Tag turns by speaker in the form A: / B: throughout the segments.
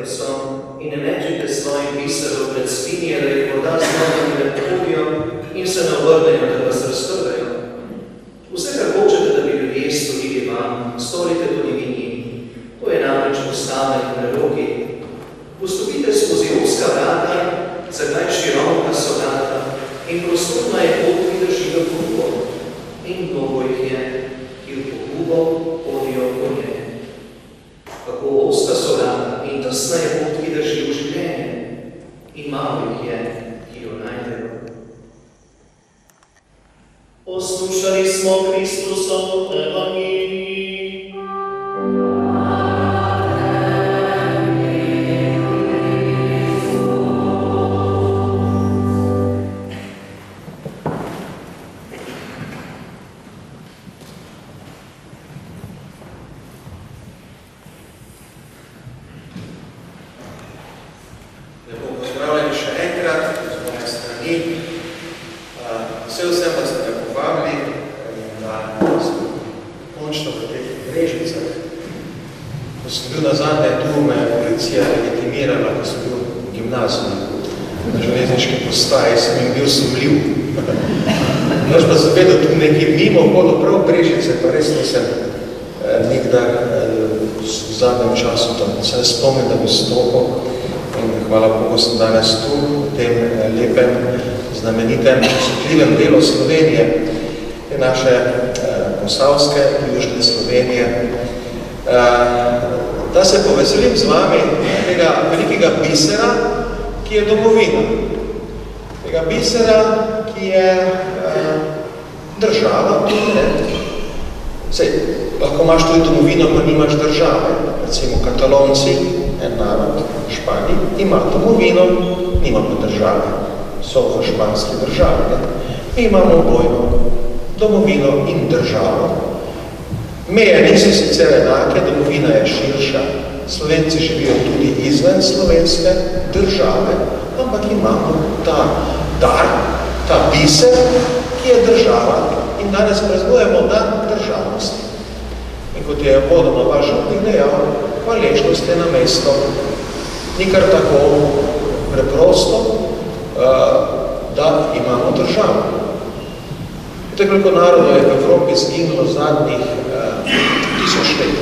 A: Erosom in ne mečite svojim biserov pred svinje, da jih morda z novimi ne pohodijo in se ne obrnejo, da vas raztrgajo. Vse, kar hočete, da bi ljudje storili vam, storite tudi vi njim. To je namreč postava in preroki. Vstopite skozi ozka vrata, zakaj široka so vrata, in prostorna je pot, ki drži v pogubo. In mnogo jih je, ki v pogubo hodijo po njej. Kako ozka so vrata in tesna je pot, ki drži v življenje. In malo jih je, ki jo najdejo. Poslušali smo Kristusovo evangelij.
B: Se spomnim, da bi stopil in hvala Bogu sem danes tu, v tem lepem, znamenitem, čustljivem delu Slovenije, te naše posavske, južne Slovenije. Da se poveselim z vami tega velikega bisera, ki je domovina. Tega bisera, ki je država, sej, lahko imaš tudi domovino, pa nimaš države. Recimo Katalonci, en narod v Španiji, ima domovino, nima pa države. So v španski državi. Ne? Mi imamo obojno, domovino in državo. Meje niso sicer enake, domovina je širša. Slovenci živijo tudi izven slovenske države, ampak imamo ta dar, ta biser, ki je država. In danes praznujemo dan državnosti. In kot je vodoma vaš župnik dejal, hvaležnost je na mesto. Ni kar tako preprosto, da imamo državo. Vidite, koliko narodov je v Evropi zginilo zadnjih 1000 let.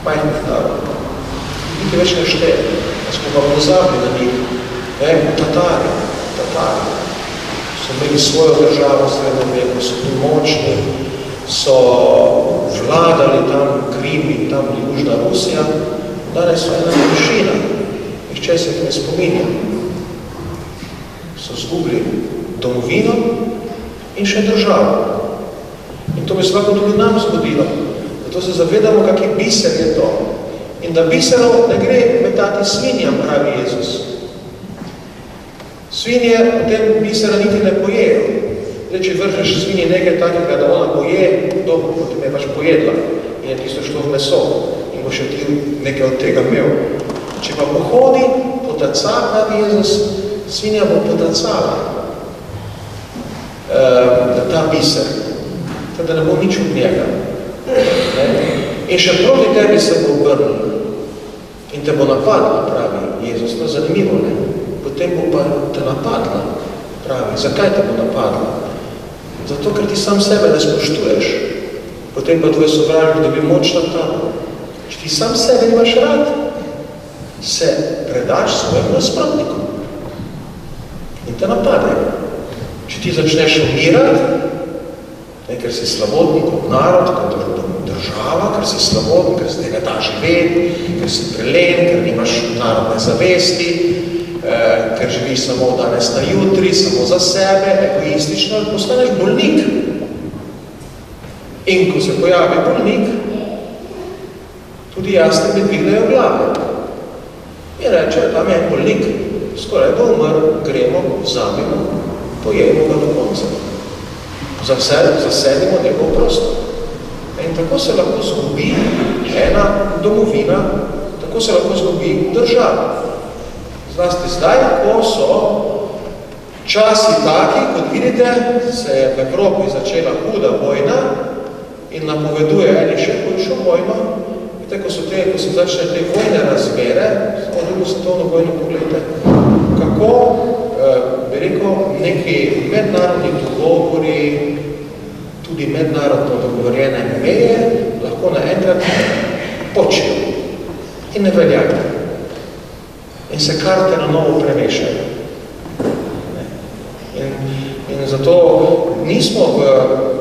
B: Majhnih narodov. Niti več ne šteje. Smo pa pozabili na njih. Tatari so imeli svojo državo v srednjem veku, so bili močni, so vladali tam Krim, tam Južna Rusija, danes so ena manjšina, nihče se jih ne spominja. So zgubili domovino in še državo. In to bi se lahko tudi nam zgodilo. Zato se zavedamo, kak je biser je to. In da biserov ne gre metati svinjam, pravi Jezus. Svinje potem bisera niti ne pojejo. Zdaj, če vržeš svinje nekaj takega, da ona poje, dobro, potem je pač pojedla in je tisto šlo v meso in bo še ti nekaj od tega imel. Če pa pohodi, potaca, pravi Jezus, svinja bo potacala ta biser, da ne bo nič od njega. In še proti tebi se bo obrnil in te bo napadla, pravi Jezus. To je zanimivo, ne? Potem bo pa te napadla, pravi. Zakaj te bo napadla? Zato, ker ti sam sebe ne spoštuješ. Potem pa tvoj sovražnik dobi moč nad tabo. Če ti sam sebe imaš rad, se predaš svojim nasprotnikom in te napadejo. Če ti začneš umirati, ker si slabodnik kot narod, kot država, ker si slabodnik, ker se tega da živeti, ker si prelen, ker nimaš narodne zavesti, ker živiš samo danes na jutri, samo za sebe, egoistično, postaneš bolnik. In ko se pojavi bolnik, tudi jasne bi dvignejo glave. In reče, tam je bolnik, skoraj da umr, gremo, vzamemo, pojemo ga do konca. Zasedimo njegov prostor. In tako se lahko zgubi ena domovina, tako se lahko zgubi država. Zlasti zdaj, ko so časi taki, kot vidite, se je v Evropi začela huda vojna in napoveduje eni še hujšo vojno, Vidite, ko so začne te vojne razmere, samo drugo svetovno vojno pogledajte, kako, bi rekel, neki mednarodni dogovori, tudi mednarodno dogovorjene meje, lahko naenkrat počijo in ne veljajo. In se karte na novo premešajo. In zato nismo v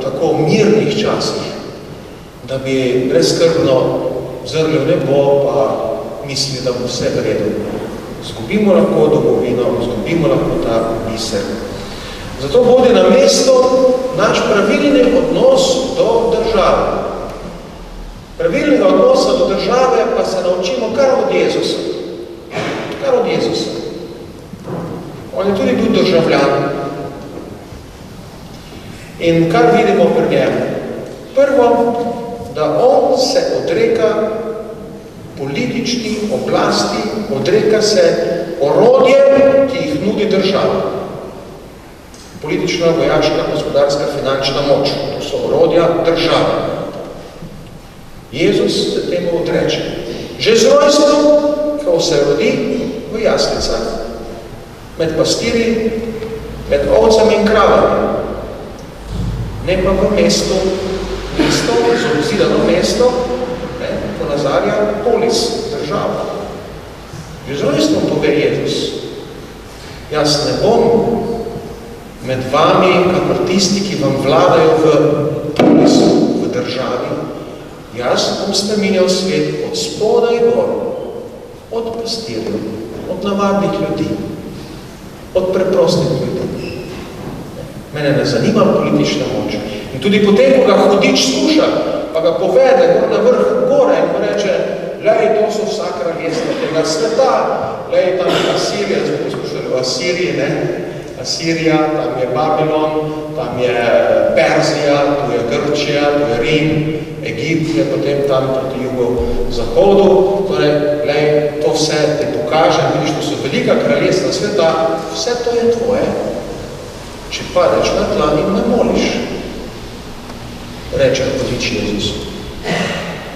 B: tako mirnih časih, da bi brezskrbno zrli v nebo, pa misli, da bo vse v redu. Zgubimo lahko domovino, zgubimo lahko ta biser. Zato bodi na mesto naš pravilni odnos do države. Pravilnega odnosa do države pa se naučimo kar od Jezusa. Kar od Jezusa. On je tudi bil državljan. In kar vidimo pri njemu? Prvo, da on se odreka politični oblasti, odreka se orodjem, ki jih nudi država. Politična, vojaška, gospodarska, finančna moč. To so orodja države. Jezus se temu odreče. Že z rojstvom, ko se rodi v jaslicah, med pastiri, med ovcami in kravami. Ne pa v mesto, zobzidano mesto, ponazarja polis, država. Že z rojstvom pove Jezus, jaz ne bom med vami, kakor tisti, ki vam vladajo v polisu, v državi, jaz bom spreminjal svet od spodaj gor, od pastirjev, od navadnih ljudi, od preprostih ljudi. Mene ne zanima politična moč. In tudi potem, ko ga hudič sluša, pa ga povede gor na vrh gore in mu reče, lej, to so vsa kraljestva tega sveta, lej, tam je Asirija, smo poslušali o Asiriji, ne? Asirija, tam je Babilon, tam je Perzija, tu je Grčija, tu je Rim, Egipt je potem tam proti jugo-zahodu, torej, lej, to vse ti pokaže, vidiš, to so velika kraljestva sveta, vse to je tvoje. Če padeš na tla in me moliš, reče hudič Jezus.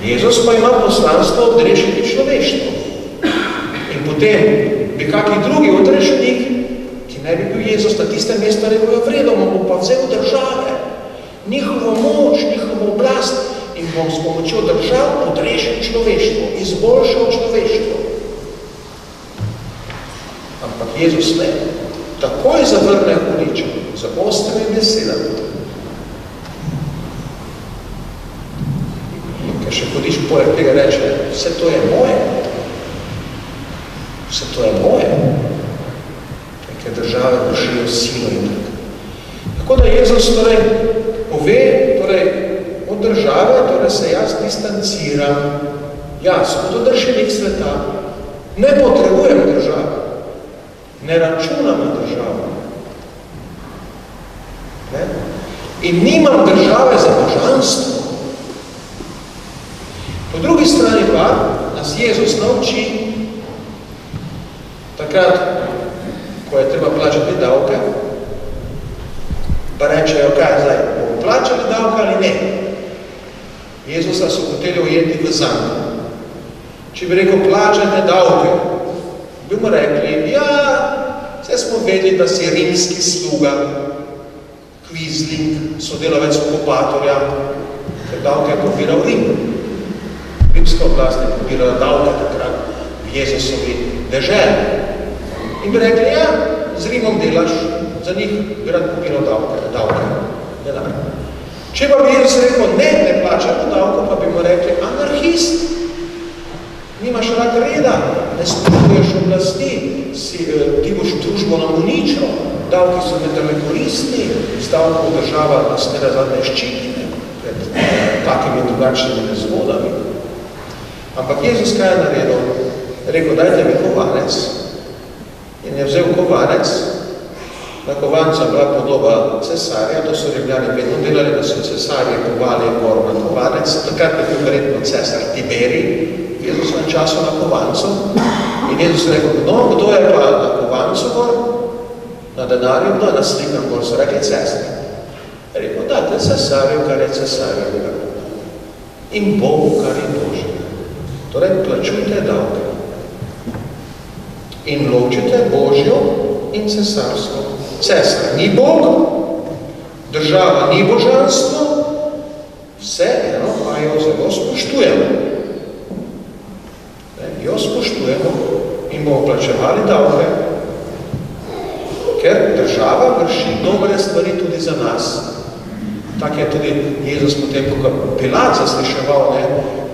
B: Jezus pa ima poslanstvo odrešiti človeštvo. In potem bi kakšen drugi odrešenik, ki ne bi bil Jezus na tistem mestu, rekel, vredo, bom pa vzel države, njihovo moč, njihovo oblast in bom s pomočjo držav odrešil človeštvo, izboljšal človeštvo. Ampak Jezus ne. Takoj zavrne hudiča, za ostrimi besedami. Ker še hudič poleg tega reče, vse to je moje. Vse to je moje. Ker države vršijo silo in tako. Tako da Jezus torej pove, torej od države, torej se jaz distanciram. Jaz, kot odrešenik sveta, ne potrebujem države. Ne računam na državo. Ne? In nimam države za božanstvo. Po drugi strani pa nas Jezus nauči, takrat, ko je treba plačati davke, pa rečejo, kaj zdaj, bomo plačali davke ali ne? Jezusa so hoteli ujeti v zanj. Če bi rekel, plačajte davke, bi mu rekli, ja, vse smo vedeli, da si rimski sluga, kvizling, sodelavec okupatorja, ker davke je pobiral Rim. Rimska oblast je pobirala davke takrat v Jezusovi deželi. In bi rekli, ja, z Rimom delaš, za njih bi rad pobiral davke, denar. Če pa bi Jezus rekel, ne plačamo davko, pa bi mu rekli, anarhist, nimaš rad reda, ne spoštuješ oblasti, ti boš družbo uničil, davki so medale koristni, z davkov država nas ne razadne ščiti pred takimi drugačnimi nezgodami. Ampak Jezus kaj je naredil? Rekel, dajte mi kovanec. In je vzel kovanec, na kovanca bila podoba cesarja, to so Rimljani vedno delali, da so cesarje kovali gor na kovanec, takrat je bil verjetno cesar Tiberij, v Jezusovem času na kovancu. In Jezus rekel, no, kdo je pa na kovancu gor? Na denarju, kdo je na slikam gor? So rekli cesar. Rekel, dajte cesarju, kar je cesarjevega. In Bogu, kar je Božje. Torej, plačujte davke. In ločite Božjo in cesarsko. Cesar ni Bog, država ni božanstvo, vse eno pa jo zelo spoštujemo. Jo spoštujemo in bomo plačevali davke, ker država vrši dobre stvari tudi za nas. Tak je tudi Jezus potem, ko ga Pilat zasliševal,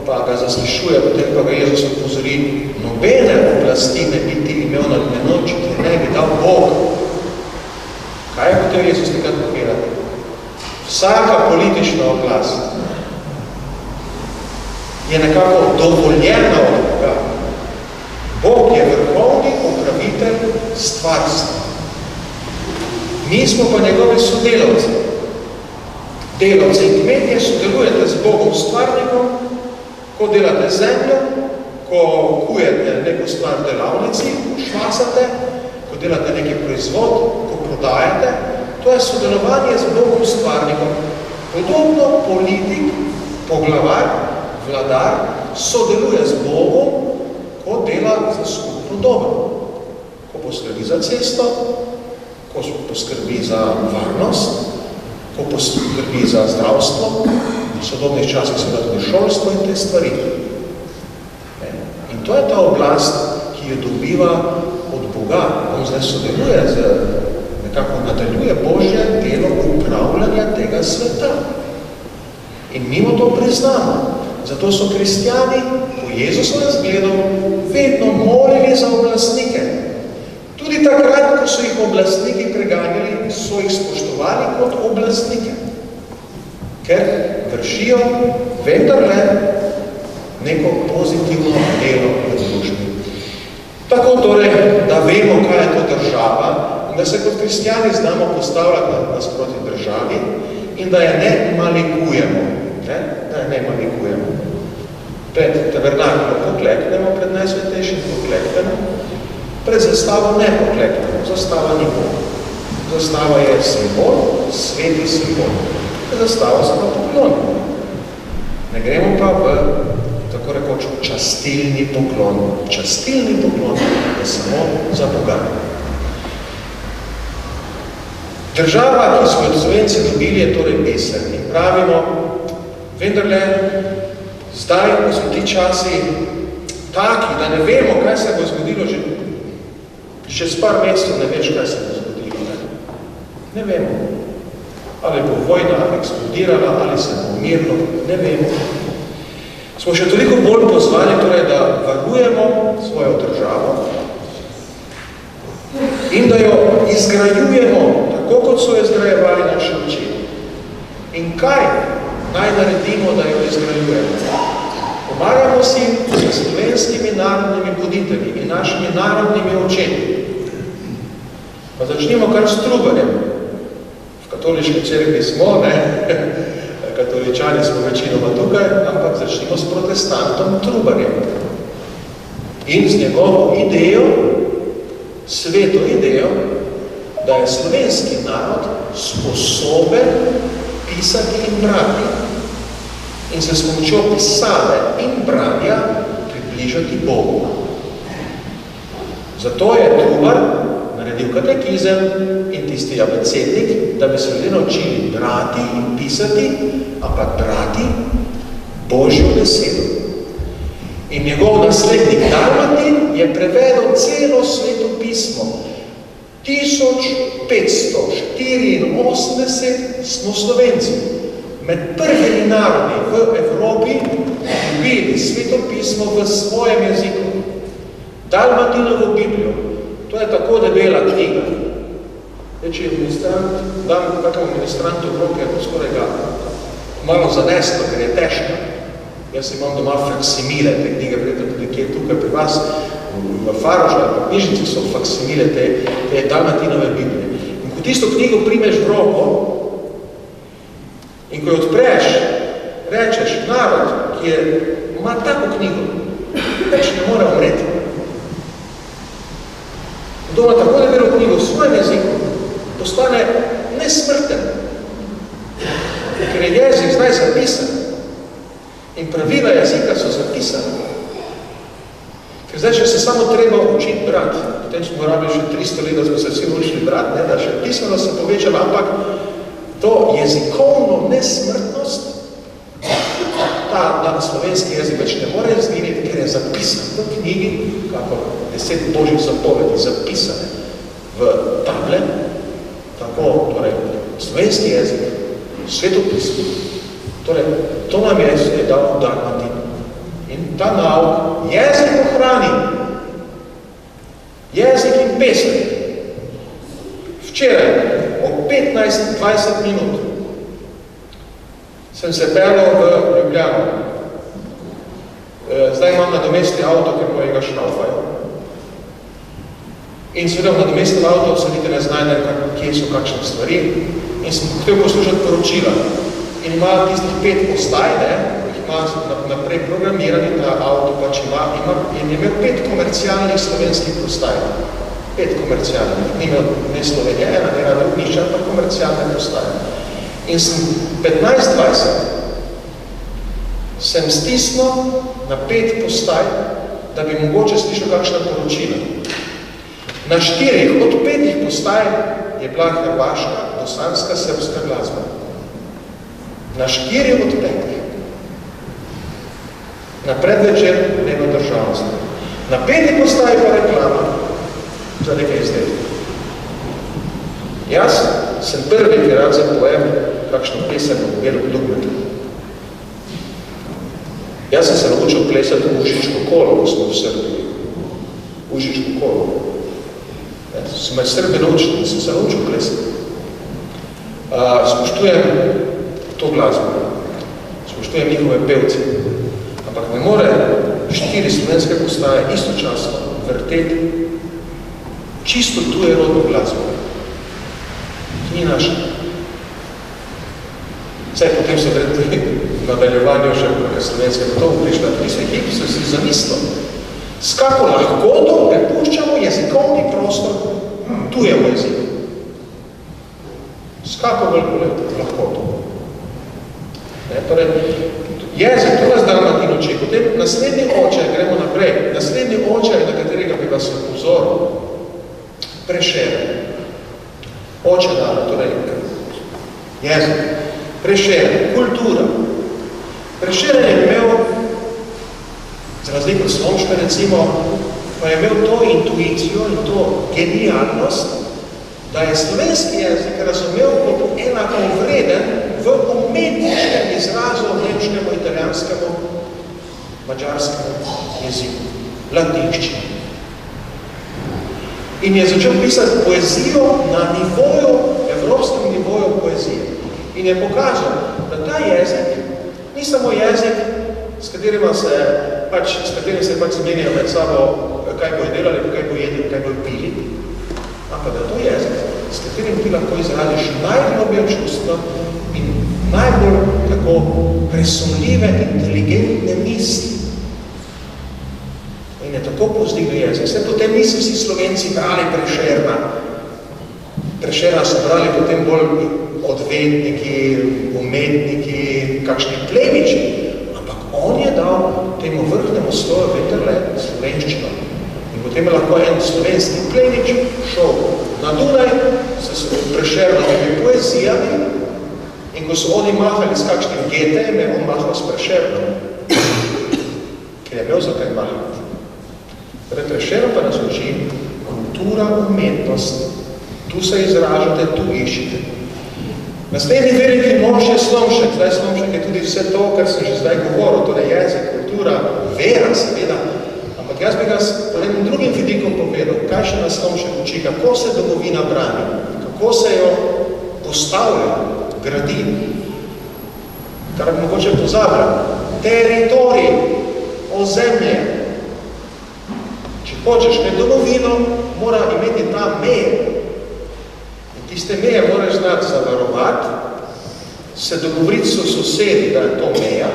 B: pa ga zaslišuje, potem pa ga Jezus opozori, nobene oblasti ne bi ti imel nad menoj, če ti ne bi dal Bog. Kaj je potem Jezus nekaj povedati? Vsaka politična oblast je nekako dovoljena od Boga. Bog je vrhovni upravitelj stvarstva. Mi smo pa njegovi sodelavci. Delavci in kmetje sodelujete z Bogom stvarnikom, ko delate zemljo, ko kujete neko stvar v delavnici, švasate, ko delate neki proizvod, ko prodajate. To je sodelovanje z Bogom stvarnikom. Podobno politik, poglavar, vladar sodeluje z Bogom, ko dela za skupno dobro. Ko poskrbi za cesto, ko poskrbi za varnost, ko poskrbi za zdravstvo, v sodobnih časih se da tudi šolstvo in te stvari. In to je ta oblast, ki jo dobiva od Boga. On zdaj sodeluje, nekako nadaljuje Božje delo upravljanja tega sveta. In mi mu to priznamo. Zato so kristjani po Jezusovem zgledu vedno molili za oblastnike. Tudi takrat, ko so jih oblastniki preganjali, so jih spoštovali kot oblastnike. Ker vršijo vendarle neko pozitivno delo v družbi. Tako torej, da vemo, kaj je to država in da se kot kristjani znamo postavljati nasproti državi in da je ne malikujemo. Da je ne malikujemo. Pred tabernaklom pokleknemo, pred najsvetejšim pokleknemo, pred zastavo ne pokleknemo. Zastava ni Bog. Zastava je simbol, sveti simbol. Zastava se pa poklonimo. Ne gremo pa v, tako rekoč, častilni poklon. Častilni poklon je samo za Boga. Država, ki smo jo Slovenci dobili, je torej biser. In pravimo, vendarle, zdaj, ko so ti časi taki, da ne vemo, kaj se bo zgodilo, že s par mesecev ne veš, kaj se bo zgodilo. Ne vemo. Ali bo vojna eksplodirala, ali se bo umirno, ne vemo. Smo še toliko bolj pozvali, torej, da varujemo svojo državo in da jo izgrajujemo, tako kot so jo izgrajevali naši očetje. In kaj naj naredimo, da jo izgrajujemo? Pomagamo si s slovenskimi narodnimi buditelji in našimi narodnimi očeti. Pa začnimo kar s Trubarjem. V katoliški cerkvi smo, katoličani smo večinoma tukaj, ampak začnimo s protestantom Trubarjem. In z njegovo idejo, sveto idejo, da je slovenski narod sposoben pisati in brati in se s pomočjo pisave in branja približati Bogu. Zato je Trubar naredil katekizem in tisti abecednik, da bi se ljudje naučili brati in pisati, ampak brati Božjo besedo. In njegov naslednik Dalmatin je prevedel celo sveto pismo. 1584 smo Slovenci. Med prvimi narodi v Evropi dobili sveto pismo v svojem jeziku. Dalmatinovo Biblijo. To je tako debela knjiga. Če je ministrant, dam kakemu ministrantu v roke, je to skoraj ga malo zaneslo, ker je težka. Jaz imam doma faksimile te knjige, verjetno tudi kje tukaj pri vas, v Farožu ali v knjižnici so faksimile te Dalmatinove Biblije. In ko tisto knjigo primeš v roko in ko jo odpreš, rečeš, narod, ki ima tako knjigo, več ne more umreti. Kdo ima tako debelo knjigo v svojem jeziku, postane nesmrten, ker je jezik zdaj zapisan in pravila jezika so zapisane. Ker zdaj, če se samo treba učiti brati, potem smo rabili še 300 let, da smo se vsi učili brati, da še pismeno se povečala, ampak to jezikovno nesmrtnost, ta slovenski jezik več ne more izginiti, ker je zapisan v knjigi, kako 10 božjih zapovedi zapisane v table, tako, torej, slovenski jezik, svetopismo. Torej, to nam je dal Dalmatin. In ta nauk jezik ohrani. Jezik in pesem. Včeraj, o 15-20 minut, sem se peljal v Ljubljano. Zdaj imam nadomestni avto, ker mojega šraufajo. In seveda v nadomestnem avto se niti ne znajdem, kje so kakšne stvari. In sem hotel poslušati poročila. In ima tistih 5 postaj, jih ima naprej programirani, ta avto pač ima, in je imel 5 komercialnih slovenskih postaj. 5 komercialnih. Ni imel ne Slovenija, ena, ne rada nišča, pa komercialne postaje. In sem 15-20 sem stisnil na 5 postaj, da bi mogoče slišal kakšna poročila. Na 4 od 5 postaj je bila hrvaška, bosanska, srbska glasba. Na 4 od 5. Na predvečer njeno državnost. Na 5 postaji pa reklama za nekaj izdelkov. Jaz sem prvi, ki rad zapojem kakšno pesem v Belo Dugmetu. Jaz sem se naučil plesati v Užičko kolo, ko smo v Srbiji. Užičko kolo. So me Srbi naučili, sem se naučil plesati. Spoštujem to glasbo. Spoštujem njihove pevce. Ampak ne more 4 slovenske postaje istočasno vrteti čisto tuje rodno glasbo. Ki ni naša. Vse potem so vrti v nadaljevanju še slovenske gotovo prišla. Mislim, ki so si zamislili. S kako lahkoto prepuščamo jezikovni prostor tujemu jeziku. S kako lahkoto. Torej, jezik, to vas Dalmatin uči. Potem naslednji oče, gremo naprej, naslednji oče, na katerega bi vas upozoril, Prešeren. Oče dala, torej jezik. Prešeren, kultura. Prešeren je imel, za razliko Slomška recimo, pa je imel to intuicijo in to genialnost, da je slovenski jezik razumel kot enako vreden v umetniškem izrazu nemškemu, italijanskemu, mađarskemu jeziku, latinščini. In je začel pisati poezijo na nivoju, evropskem nivoju poezije. In je pokazal, da ta jezik ni samo jezik, s katerim se pač zmenijo med sabo, kaj bojo delali, kaj bojo jedli, kaj bojo pili, ampak da to jezik, s katerim ti lahko izraziš najglobje čustva in najbolj tako presumljive, inteligentne misli. In je tako povzdignil jezik. Vse potem niso vsi Slovenci brali Prešerna. Prešerna so brali potem bolj odvetniki, umetniki, kakšni plemiči. Ampak on je dal temu vrhnemu sloju vendarle slovenščino. In potem je lahko en slovenski plemič šel na Dunaj s Prešernovimi poezijami in ko so oni mahali s kakšnim getejem, je on mahal s Prešernom. Ker je imel za kaj mahati. Prešeren pa nas uči kultura, umetnost. Tu se izražate, tu iščite. Naslednji veliki mož je Slomšek. Zdaj Slomšek je tudi vse to, kar sem že zdaj govoril, torej jezik, kultura, vera, seveda. Ampak jaz bi ga s enim drugim vidikom povedal, kaj še nas Slomšek uči, kako se domovina brani, kako se jo postavlja, gradi, kar mogoče pozablja. Teritorij, ozemlje. Če hočeš med domovino, mora imeti ta meje. In tiste meje moraš znati zavarovati, se dogovoriti so sosedi, da je to meja,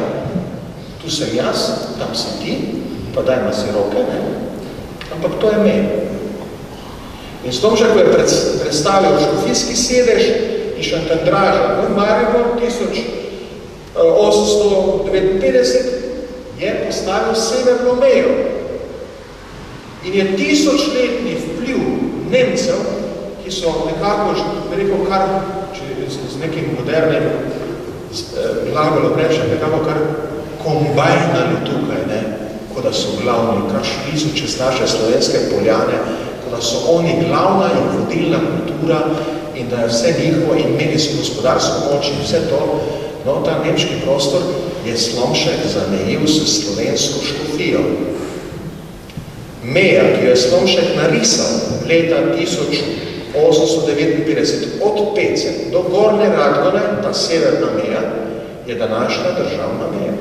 B: tu sem jaz, tam si ti, pa dajma si roke, ne? Ampak to je meja. In s tom, ko je predstavil škofijski sedež in Šantandraža v Mariboru 1859, je postavil severno mejo. In je tisočletni vpliv Nemcev, ki so nekako, rekel, kar, če z nekim modernim glagolom rečem, nekako kar kombajnali tukaj, ne? Ko da so glavni, kar šli so čez naše slovenske poljane, ko da so oni glavna in vodilna kultura in da je vse njihovo in imeli so gospodarsko moč in vse to, no, ta nemški prostor je Slomšek zamejil s slovensko škofijo. Meja, ki jo je Slomšek narisal leta 1859 od Pece do Gornje Radgone, ta severna meja, je današnja državna meja.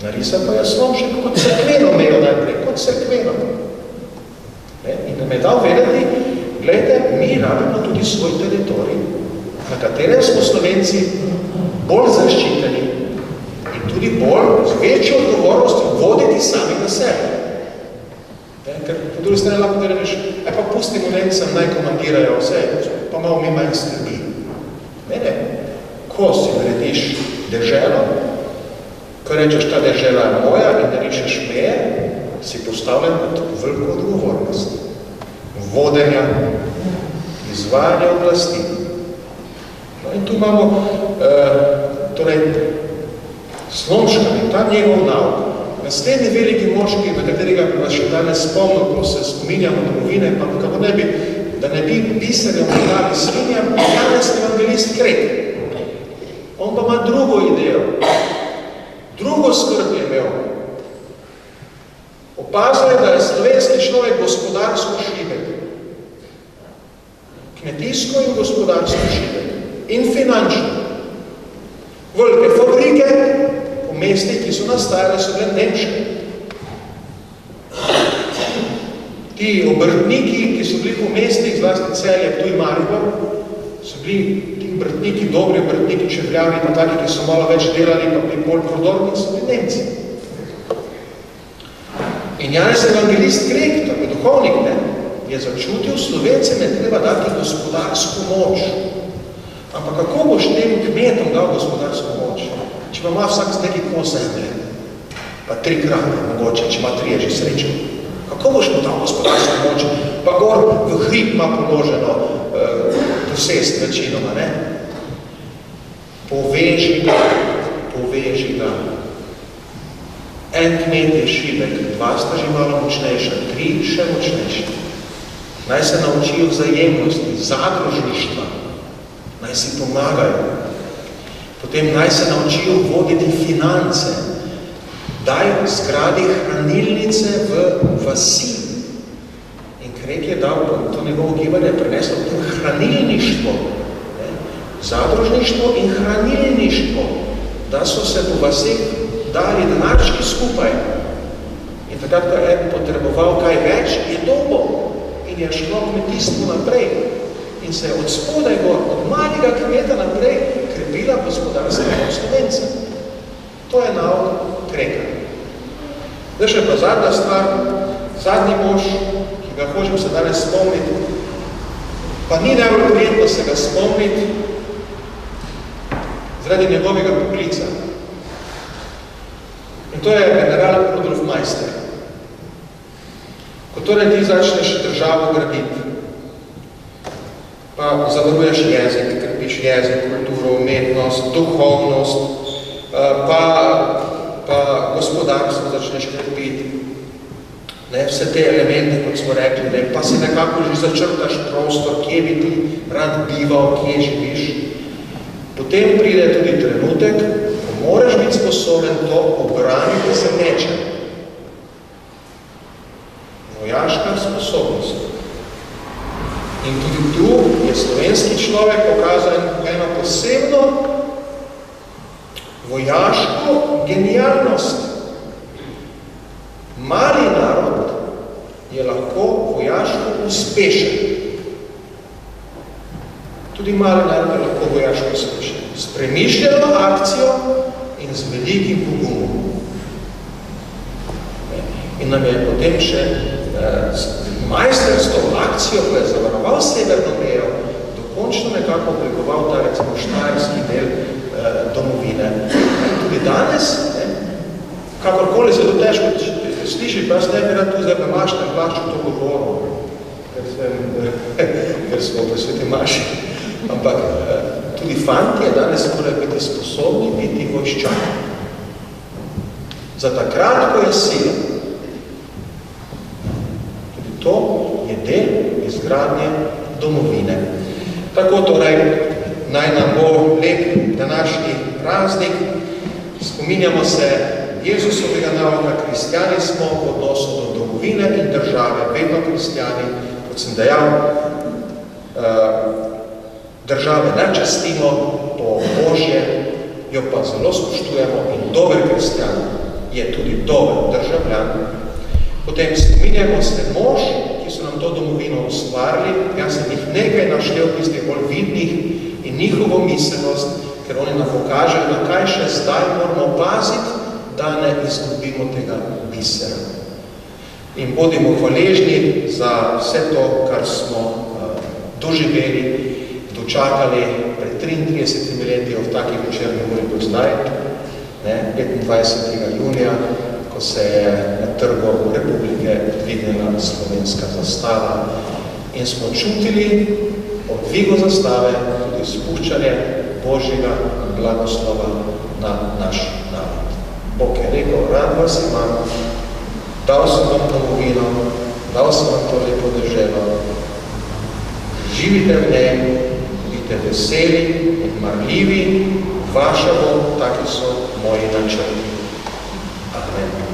B: Narisal pa je Slomšek kot cerkveno mejo najprej, kot cerkveno. In da me je dal vedeti, gledajte, mi rabimo tudi svoj teritorij, na katerem smo Slovenci bolj zaščiteni in tudi bolj z večjo odgovornostjo voditi sami na sebe. Ker po drugi strani lahko da rečeš, pa pustimo Nemcem, naj komandirajo vse, pa malo mi manj skrbi. Ne, ko si narediš deželo, ko rečeš, ta dežela je moja in narišeš meje, si postavljen pod veliko odgovornost. Vodenja, izvajanja oblasti. No in tu imamo torej Slomška in ta njegov nauk. Naslednji veliki moški, na katerega bi vas še danes spomnil, ko se spominjamo domovine, pa kako ne bi, da ne bi pisarjem dali svinjam, Janez Evangelist Krek. On pa ima drugo idejo. Drugo skrb je imel. Opazuje, da je slovenski človek gospodarsko šibek. Kmetijsko in gospodarsko šibek. In finančno. Velike fabrike po mestih, ki so nastajale, so bile nemške. Ti obrtniki, ki so bili po mestih, zlasti Celje, Ptuj, Maribor, so bili ti obrtniki, dobri obrtniki, čevljavi, pa taki, ki so malo več delali, pa bili bolj prodorni, so bili Nemci. In Janez Evangelist Krek, tako duhovnik, ne, je začutil, Slovencem je treba dati gospodarsko moč. Ampak kako boš tem kmetom dal gospodarsko moč? Če ima vsak z neki kos zemlje, pa 3 krave, mogoče, če ima 3 je že srečo. Kako boš mu dal gospodarsko moč? Pa gor v hrib ima položeno posest večinoma, ne? Poveži ga. En kmet je šibek, 2 sta že malo močnejša, 3 še močnejša. Naj se naučijo vzajemnosti, zadružništva, naj si pomagajo. Potem naj se naučijo voditi finance, daj zgradi hranilnice v vasi. In Krek je dal to njegovo gibanje, preneslo v tem hranilništvo, zadružništvo in hranilništvo, da so se po vasih dali denarčki skupaj. In takrat, ko je potreboval kaj več, je dobil in je šlo kmetijstvo naprej. In se je od spodaj gor, od malega kmeta naprej, krepila gospodarska Slovenca. To je nauk Kreka. Zdaj še pa zadnja stvar, zadnji mož, ki ga hočem se danes spomniti, pa ni najbolj prijetno se ga spomniti zaradi njegovega poklica. In to je general Rudolf Meister. Ko torej ti začneš državo graditi, pa zavaruješ jezik, krepiš jezik, kulturo, umetnost, duhovnost, pa gospodarstvo začneš krepiti. Ne, vse te elemente, kot smo rekli, ne, pa si nekako že začrtaš prostor, kje bi ti rad bival, kje živiš. Potem pride tudi trenutek, ko moraš biti sposoben to obraniti z mečem. Vojaška sposobnost. In tudi tu je slovenski človek pokazal eno posebno vojaško genialnost. Mali narod je lahko vojaško uspešen. Tudi mali narod je lahko vojaško uspešen. S premišljeno akcijo in z velikim pogumom. In nam je potem še Meister s to akcijo, ko je zavaroval severno mejo, dokončno nekako oblikoval ta recimo štajerski del domovine. In tudi danes, kakorkoli se to težko sliši, pa jaz ne bi rad tu zdaj na mašnem plašču to govoril, ker smo v sveti maši. Ampak tudi fantje danes morajo biti sposobni biti vojščani. Za takrat, ko je sila. Tudi to je del izgradnje domovine. Tako torej, naj nam bo lep današnji praznik. Spominjamo se Jezusovega nauka, kristjani smo v odnosu do domovine in države, vedno kristjani, kot sem dejal, države ne častimo, to Božje, jo pa zelo spoštujemo in dober kristjan je tudi dober državljan. Potem spominjamo se mož, ki so nam to domovino ustvarili, jaz sem jih nekaj naštel, tistih bolj vidnih in njihovo miselnost, ker oni nam pokažejo, na kaj še zdaj moramo paziti, da ne izgubimo tega bisera. In bodimo hvaležni za vse to, kar smo doživeli, dočakali pred 33 leti v takih večernih uri do zdaj, 25. junija, ko se je na trgu Republike dvignila slovenska zastava in smo čutili od dvigu zastave tudi spuščanje Božjega blagoslova na naš narod. Bog je rekel, rad vas imam, dal sem vam domovino, dal sem vam to lepo deželo, živite v njej, budite veseli in marljivi, vaša bo, taki so moji načrti. Amen.